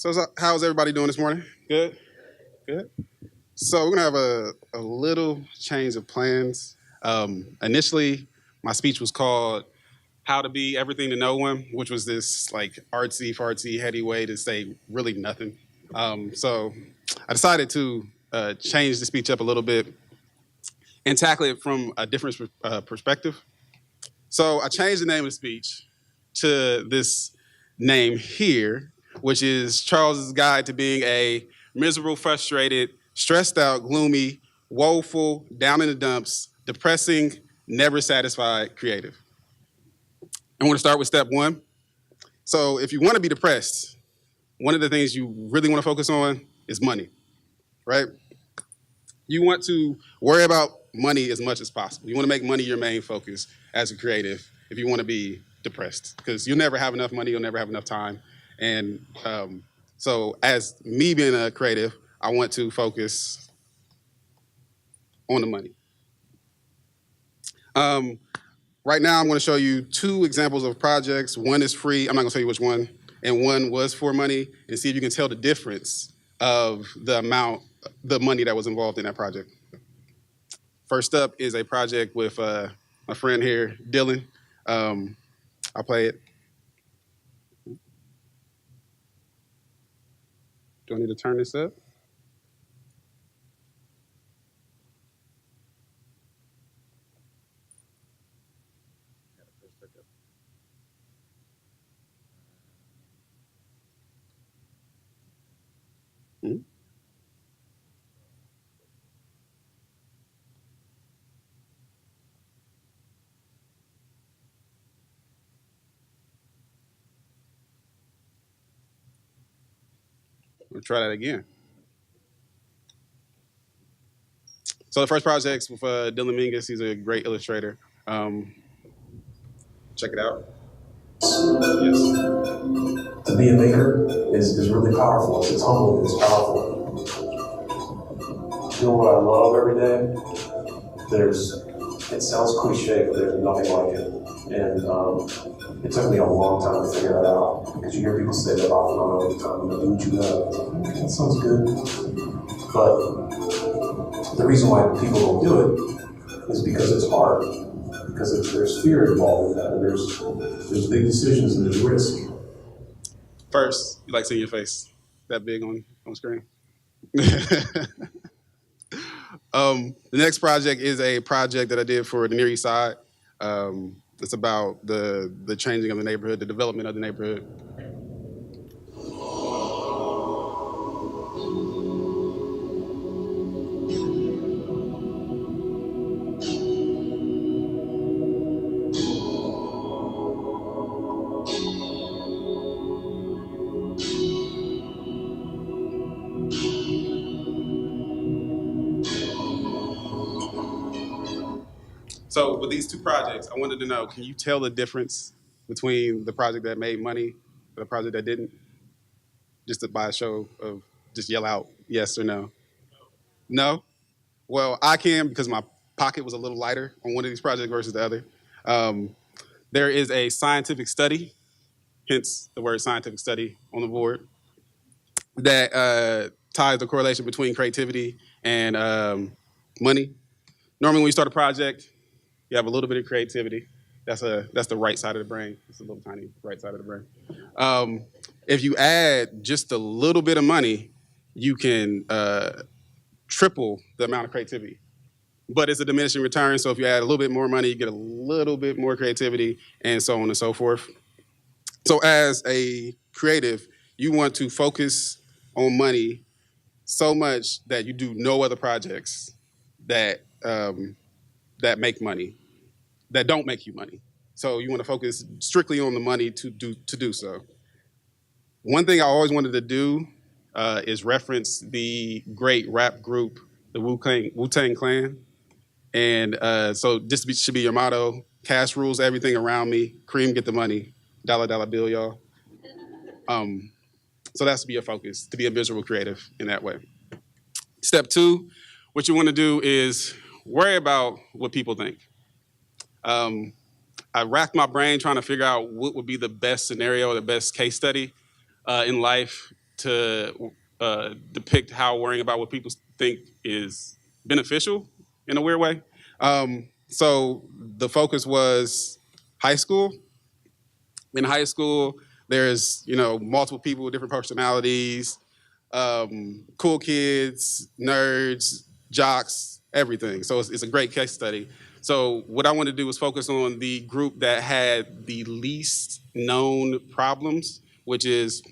How's everybody doing this morning? Good? Good? So we're gonna have a little change of plans. Initially, my speech was called "How to Be Everything to No One," which was this like artsy fartsy heady way to say really nothing. So I decided to change the speech up a little bit and tackle it from a different perspective. So I changed the name of the speech to this name here, which is Charles's Guide to Being a Miserable, Frustrated, Stressed Out, Gloomy, Woeful, Down in the Dumps, Depressing, Never Satisfied Creative. I want to start with step one. So if you want to be depressed, one of the things you really want to focus on is money, right? You want to worry about money as much as possible. You want to make money your main focus as a creative if you want to be depressed, because you'll never have enough money, you'll never have enough time. And so as me being a creative, I want to focus on the money. Right now, I'm going to show you two examples of projects. One is free. I'm not going to tell you which one. And one was for money, and see if you can tell the difference of the money that was involved in that project. First up is a project with my friend here, Dylan. I'll play it. Do I need to turn this up? Hmm? We'll try that again. So the first project's with Dylan Mingus. He's a great illustrator. Check it out. Yes. To be a maker is really powerful. It's humbling, it's powerful. Doing what I love every day, it sounds cliche, but there's nothing like it. And it took me a long time to figure that out, because you hear people say that off and on all the time, do what you love. Okay, that sounds good. But the reason why people don't do it is because it's hard. Because there's fear involved in that, and there's big decisions and there's risk. First, you like seeing your face that big on screen. The next project is a project that I did for the Near East Side. It's about the changing of the neighborhood, the development of the neighborhood. So with these two projects, I wanted to know, can you tell the difference between the project that made money and the project that didn't? Just by a show of just yell out yes or no. No? Well, I can, because my pocket was a little lighter on one of these projects versus the other. Um, there is a scientific study, hence the word scientific study on the board, that ties the correlation between creativity and money. Normally, when you start a project, you have a little bit of creativity. That's the right side of the brain. It's a little tiny right side of the brain. If you add just a little bit of money, you can triple the amount of creativity. But it's a diminishing return. So if you add a little bit more money, you get a little bit more creativity, and so on and so forth. So as a creative, you want to focus on money so much that you do no other projects that that make money, that don't make you money. So you want to focus strictly on the money to do so. One thing I always wanted to do is reference the great rap group, the Wu-Tang Clan. And so this should be your motto: cash rules everything around me, cream get the money, dollar dollar bill, y'all. So that's to be your focus, to be a visual creative in that way. Step two, what you want to do is worry about what people think. I racked my brain trying to figure out what would be the best scenario or the best case study in life to depict how worrying about what people think is beneficial in a weird way. So the focus was high school. In high school, there's multiple people with different personalities, cool kids, nerds, jocks, everything. So it's a great case study. So what I wanted to do was focus on the group that had the least known problems, which is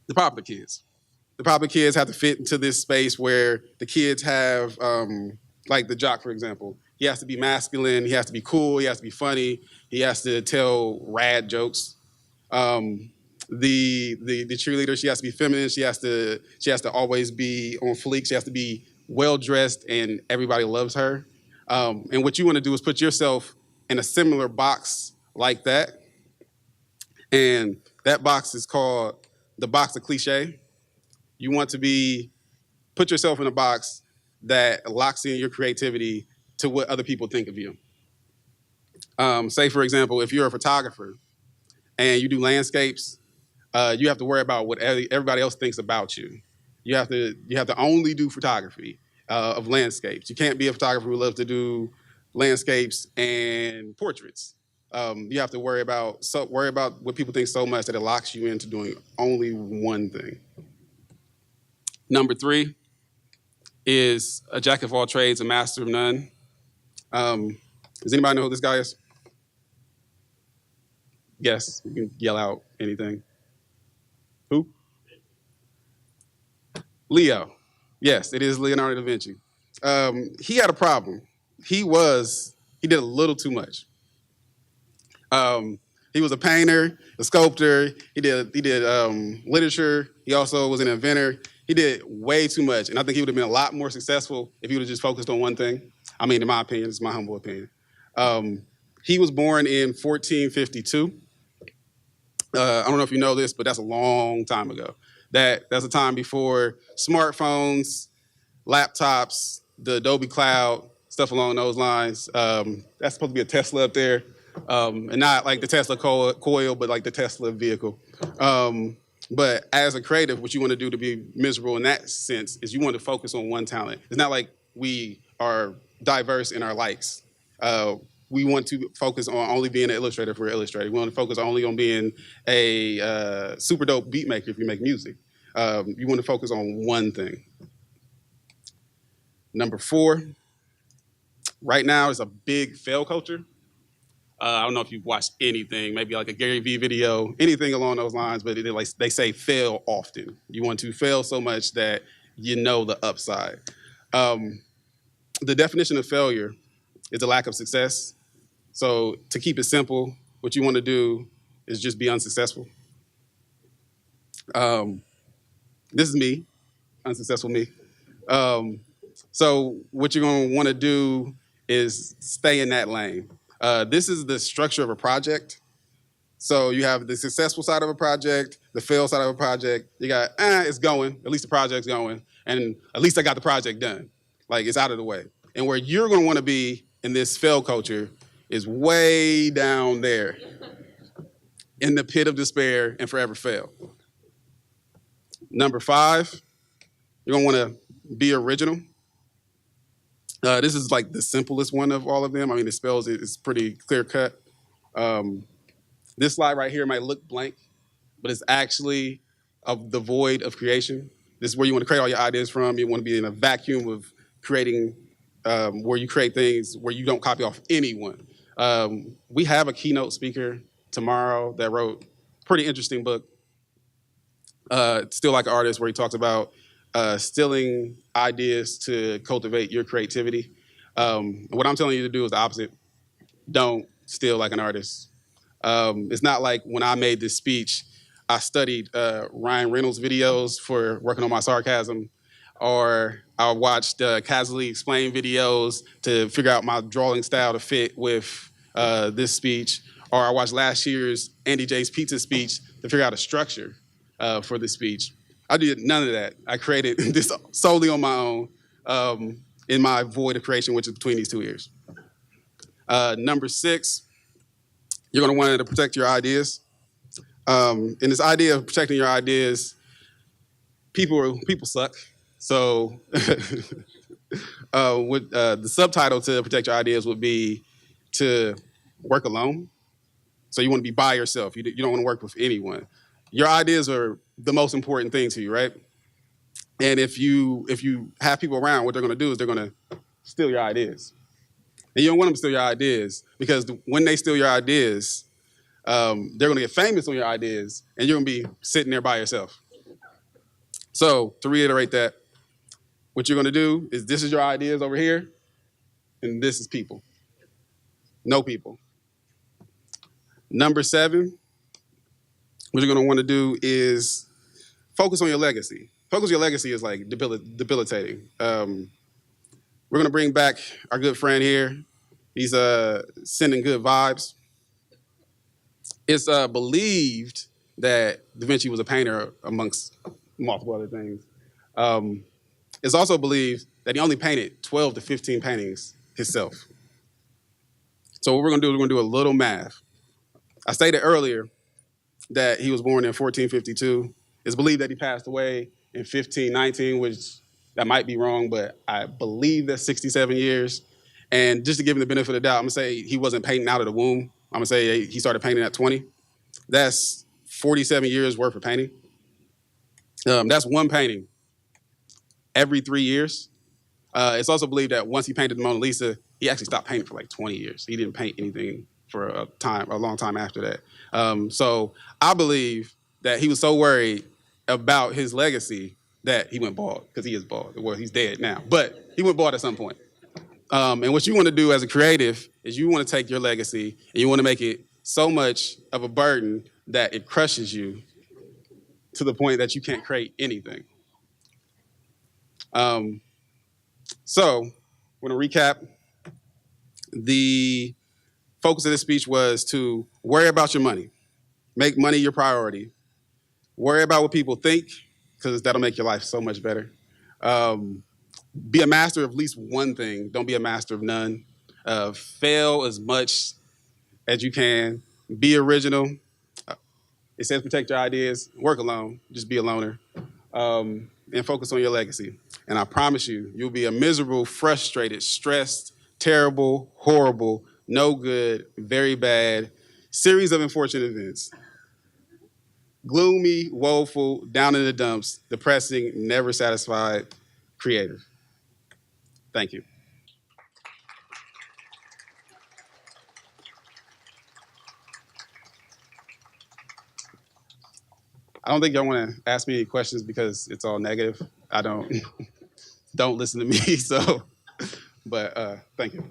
the popular kids. The popular kids have to fit into this space where the kids have, like the jock, for example. He has to be masculine. He has to be cool. He has to be funny. He has to tell rad jokes. The cheerleader, she has to be feminine. She has to always be on fleek. She has to be well dressed, and everybody loves her. And what you want to do is put yourself in a similar box like that, and that box is called the box of cliche. You want to put yourself in a box that locks in your creativity to what other people think of you. Say, for example, if you're a photographer and you do landscapes, you have to worry about what everybody else thinks about you. You have to only do photography of landscapes. You can't be a photographer who loves to do landscapes and portraits. You have to worry about what people think so much that it locks you into doing only one thing. Number 3 is a jack of all trades, a master of none. Does anybody know who this guy is? Yes, you can yell out anything. Who? Leo. Yes, it is Leonardo da Vinci. He had a problem. He did a little too much. He was a painter, a sculptor. He did literature. He also was an inventor. He did way too much, and I think he would have been a lot more successful if he would have just focused on one thing. I mean, in my opinion, it's my humble opinion. He was born in 1452. I don't know if you know this, but that's a long time ago. That's a time before smartphones, laptops, the Adobe Cloud, stuff along those lines. That's supposed to be a Tesla up there, and not like the Tesla coil, but like the Tesla vehicle. But as a creative, what you want to do to be miserable in that sense is you want to focus on one talent. It's not like we are diverse in our likes. We want to focus on only being an illustrator if we're an illustrator. We want to focus only on being a super dope beat maker if you make music. You want to focus on one thing. Number 4, right now is a big fail culture. I don't know if you've watched anything, maybe like a Gary Vee video, anything along those lines, but they say fail often. You want to fail so much that you know the upside. The definition of failure is a lack of success. So to keep it simple, what you want to do is just be unsuccessful. This is me, unsuccessful me. So what you're going to want to do is stay in that lane. This is the structure of a project. So you have the successful side of a project, the fail side of a project. You got, it's going. At least the project's going. And at least I got the project done. Like, it's out of the way. And where you're going to want to be in this fail culture is way down there in the pit of despair and forever fail. Number 5, you're going to want to be original. This is like the simplest one of all of them. I mean, the spells is pretty clear cut. This slide right here might look blank, but it's actually of the void of creation. This is where you want to create all your ideas from. You want to be in a vacuum of creating, where you create things where you don't copy off anyone. We have a keynote speaker tomorrow that wrote a pretty interesting book, Still Like an Artist, where he talks about stealing ideas to cultivate your creativity. What I'm telling you to do is the opposite. Don't steal like an artist. It's not like when I made this speech, I studied Ryan Reynolds videos for working on my sarcasm, or I watched Casually Explain videos to figure out my drawing style to fit with this speech, or I watched last year's Andy J's Pizza speech to figure out a structure for this speech. I did none of that. I created this solely on my own in my void of creation, which is between these two ears. Number 6, you're going to want to protect your ideas. And this idea of protecting your ideas people suck. So the subtitle to protect your ideas would be to work alone. So you want to be by yourself. You don't want to work with anyone. Your ideas are the most important thing to you, right? And if you have people around, what they're going to do is they're going to steal your ideas. And you don't want them to steal your ideas because when they steal your ideas, they're going to get famous on your ideas, and you're going to be sitting there by yourself. So to reiterate that, what you're going to do is this is your ideas over here, and this is people. No people. Number 7, what you're going to want to do is focus on your legacy. Focus on your legacy is like debilitating. We're going to bring back our good friend here. He's sending good vibes. It's believed that Da Vinci was a painter amongst multiple other things. It's also believed that he only painted 12 to 15 paintings himself. So what we're going to do is we're going to do a little math. I stated earlier that he was born in 1452. It's believed that he passed away in 1519, which that might be wrong, but I believe that's 67 years. And just to give him the benefit of the doubt, I'm going to say he wasn't painting out of the womb. I'm going to say he started painting at 20. That's 47 years worth of painting. That's one painting every 3 years. It's also believed that once he painted the Mona Lisa, he actually stopped painting for like 20 years. He didn't paint anything for a long time after that. So I believe that he was so worried about his legacy that he went bald, because he is bald. Well, he's dead now, but he went bald at some point. And what you want to do as a creative is you want to take your legacy and you want to make it so much of a burden that it crushes you to the point that you can't create anything. So, we're going to recap. The focus of this speech was to worry about your money. Make money your priority. Worry about what people think, because that'll make your life so much better. Be a master of at least one thing. Don't be a master of none. Fail as much as you can. Be original. It says protect your ideas. Work alone. Just be a loner. And focus on your legacy. And I promise you, you'll be a miserable, frustrated, stressed, terrible, horrible, no good, very bad series of unfortunate events. Gloomy, woeful, down in the dumps, depressing, never satisfied, creative. Thank you. I don't think y'all want to ask me any questions because it's all negative. I don't listen to me. So, but thank you.